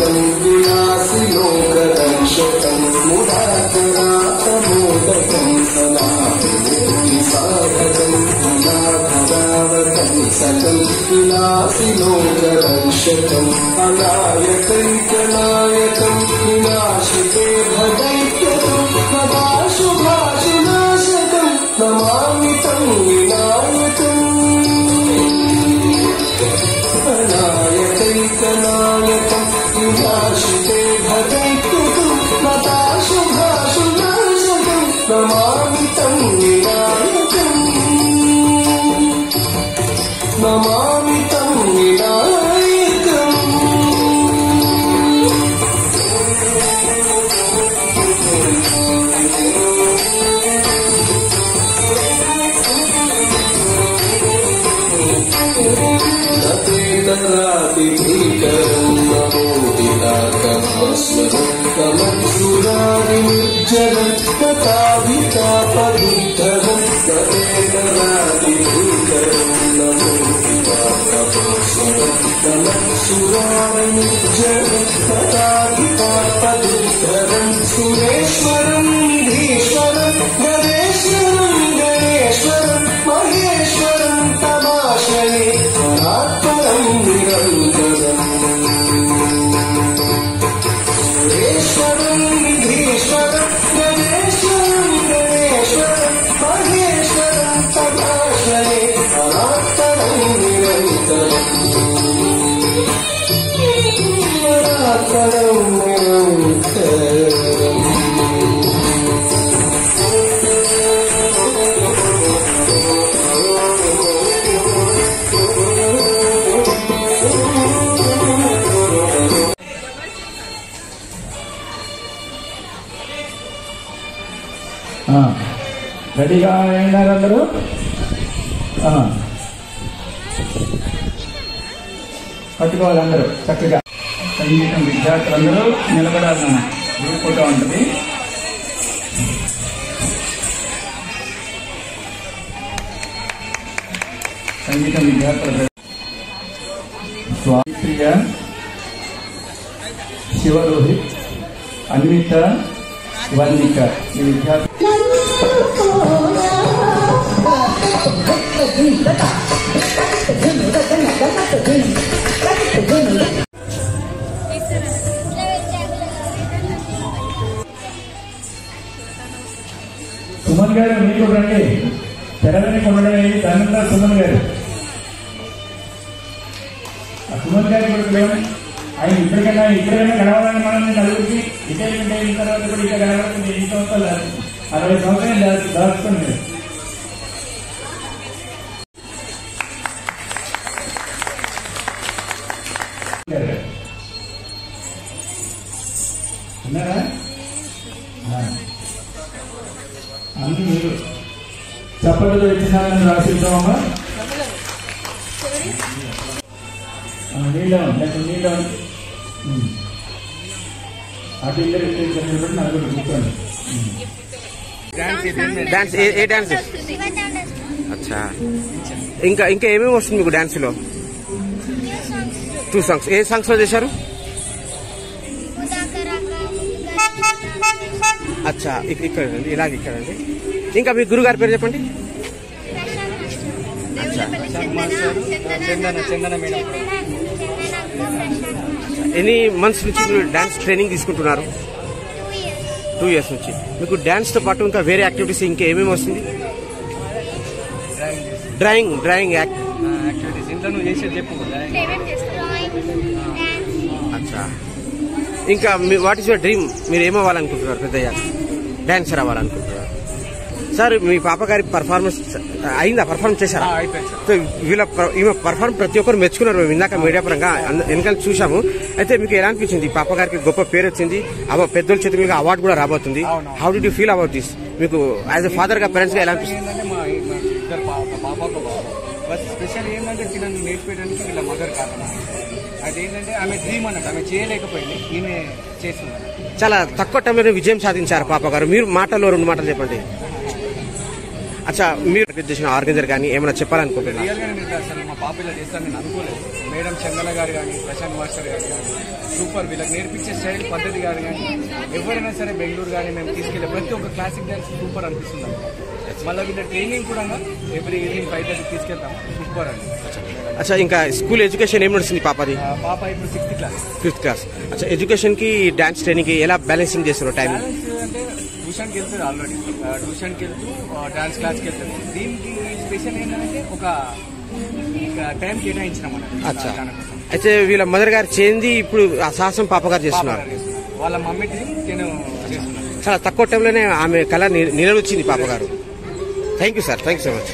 नायकं विलासिलोकरक्षकं मुदाकरातमोदकं सदासाधकं अनाथदावकं सकं विलासिलोकरक्षकम् अनायकैकनायकं विनाशिते भदैत्यकं सदा शुभाशुनाशकं नमामि तं विनायकम् अनायकैकनायकं विनाशिते भदैत्यकं सदा शुभाशुनाशकं नमामि तं विनायकम् नमामि तं विनायकम् भीकरं नमोदिताकमास्मरं कमत्सुरादिनिर्जरं तथाभितापविद्धरं सदेतरादिभीकरं नमोदिताकमास्मरं कमत्सुरादिनिर्जरं तथाभितापविद्धरं सुरेश्वरं निधीश्वरं गणेश्वरं गणेश्वरं महेश्वरं तमाश्रये परात्परं निरन्तरम् सुरेश्वरं निधीश्वरं गणेश्वरं गणेश्वरं महेश्वरं तमाश्रये परात्परं निरन्तरम् परात्परं निरन्तरम् రెడీగా అయినారు అందరూ? పట్టుకోవాలి అందరూ చక్కగా. సంగీతం విద్యార్థులందరూ నిలబడాలన్న గ్రూప్ ఫోటో ఉంటుంది. సంగీతం విద్యార్థుల స్వామిప్రియ, శివరోహిత్, అన్విత, వందిక ఈ విద్యార్థి. సుమన్ గారు మీకు రండి. తెరలని కొనడం దానిలో సుమన్ గారు. సుమన్ గారి కొడుకు ఆయన ఇప్పటికైనా గడవాలని మనం నలుగురికి ఇటేకంటే అయిన తర్వాత కూడా ఇక్కడ గడవడానికి 8 సంవత్సరాలు 60 సంవత్సరాలు దాచుకోండి. ఉన్నారా? అన్ని మీరు చప్పట్లు ఇచ్చినారని రాసిద్దామమ్మా. నీళ్ళ అటు ఇద్దరు నలుగురు కూర్చోండి. డాన్స్ ఏ డాన్స్? అచ్చా, ఇంకా ఏమేమి వస్తుంది మీకు డాన్స్ లో? 2 సాంగ్స్. ఏ సాంగ్స్ లో చేశారు? అచ్చా, ఇక్కడండి, ఇలాగే ఇక్కడండి. ఇంకా మీ గురుగారి పేరు చెప్పండి. అచ్చా, ఎన్ని మంత్స్ నుంచి మీరు డాన్స్ ట్రైనింగ్ తీసుకుంటున్నారు? 2 years నుంచి. మీకు డాన్స్ తో పాటు ఇంకా వేరే యాక్టివిటీస్ ఇంకా ఏమేమి వస్తుంది? డ్రాయింగ్ యాక్టివిటీస్ ఇంట్లో నువ్వు చేసేది చెప్పు. అచ్చా, ఇంకా వాట్ ఈస్ యువర్ డ్రీమ్? మీరు ఏమవ్వాలనుకుంటున్నారు పెద్దయ్యాక? Dancer అవ్వాలనుకుంటున్నారు sir? మీ పాప గారి పర్ఫార్మెన్స్ అయిందా? పర్ఫార్మెన్స్ చేశారా? ఈమె పర్ఫార్మెన్స్ ప్రతి ఒక్కరు మెచ్చుకున్నారు. మేము ఇందాక మీడియా పరంగా వెనకాల చూసాము. అయితే మీకు ఎలా అనిపించింది? పాప గారికి గొప్ప పేరు వచ్చింది, పెద్దల చేతి మీద అవార్డు కూడా రాబోతుంది. How do you feel about this? మీకు యాజ్ ఎ ఫాదర్ గా, పేరెంట్స్ గా ఎలా అనిపిస్తుంది? స్పెషల్ ఏంటంటే పిల్లల్ని నేర్పించడానికి వీళ్ళ మదర్ కారణం. అదేంటంటే ఆమె డ్రీమ్ అన్నట్టు, ఆమె చేయలేకపోయింది, ఈమె చేస్తున్నారు. చాలా తక్కువ టైంలో విజయం సాధించారు పాప గారు. మీరు మాటల్లో 2 మాటలు చెప్పండి. అచ్చా, మీరు చేసిన ఆర్గనైజర్ కానీ ఏమైనా చెప్పాలనుకుంటున్నారు? రియల్గా నేను అసలు మా పాప ఇలా చేస్తాను నేను అనుకోలేదు. మేడం చందన గారు కానీ ప్రశాంత్ మాస్టర్ గారు కానీ సూపర్. వీళ్ళకి నేర్పించే స్టైల్ పద్ధతి గారు కానీ ఎవరైనా సరే బెంగళూరు కానీ మేము తీసుకెళ్ళే ప్రతి ఒక్క క్లాసిక్ డ్యాన్స్ సూపర్ అనిపిస్తుంది. మళ్ళీ వీళ్ళ ట్రైనింగ్ కూడా ఎవ్రీ ఈవినింగ్ 5:30 తీసుకెళ్తాం. సూపర్ అండి. అచ్చా, ఇంకా స్కూల్ ఎడ్యుకేషన్ ఏం నడుస్తుంది పాపది? పాప ఇప్పుడు 6th క్లాస్. 5th class. అచ్చా, ఎడ్యుకేషన్ కి డాన్స్ ట్రైనింగ్ కి ఎలా బ్యాలెన్సింగ్ చేస్తున్నారు టైం? అంటే ట్యూషన్కి వెళ్తారు ఆల్రెడీ. ట్యూషన్కి వెళ్తూ డాన్స్ క్లాస్కి వెళ్తారు. దీనికి స్పెషల్ ఏంటంటే ఒక టైం కేటాయించినాం అన్నమాట. అచ్చా, అయితే వీళ్ళ మదర్ గారు చేంది ఇప్పుడు ఆ సాహసం పాప గారు చేస్తున్నారు. వాళ్ళ మమ్మీ నేను చేస్తున్నాను. చాలా తక్కువ టైంలోనే ఆమె కళ నిలవచ్చింది పాప గారు. Thank you sir, thank you so much.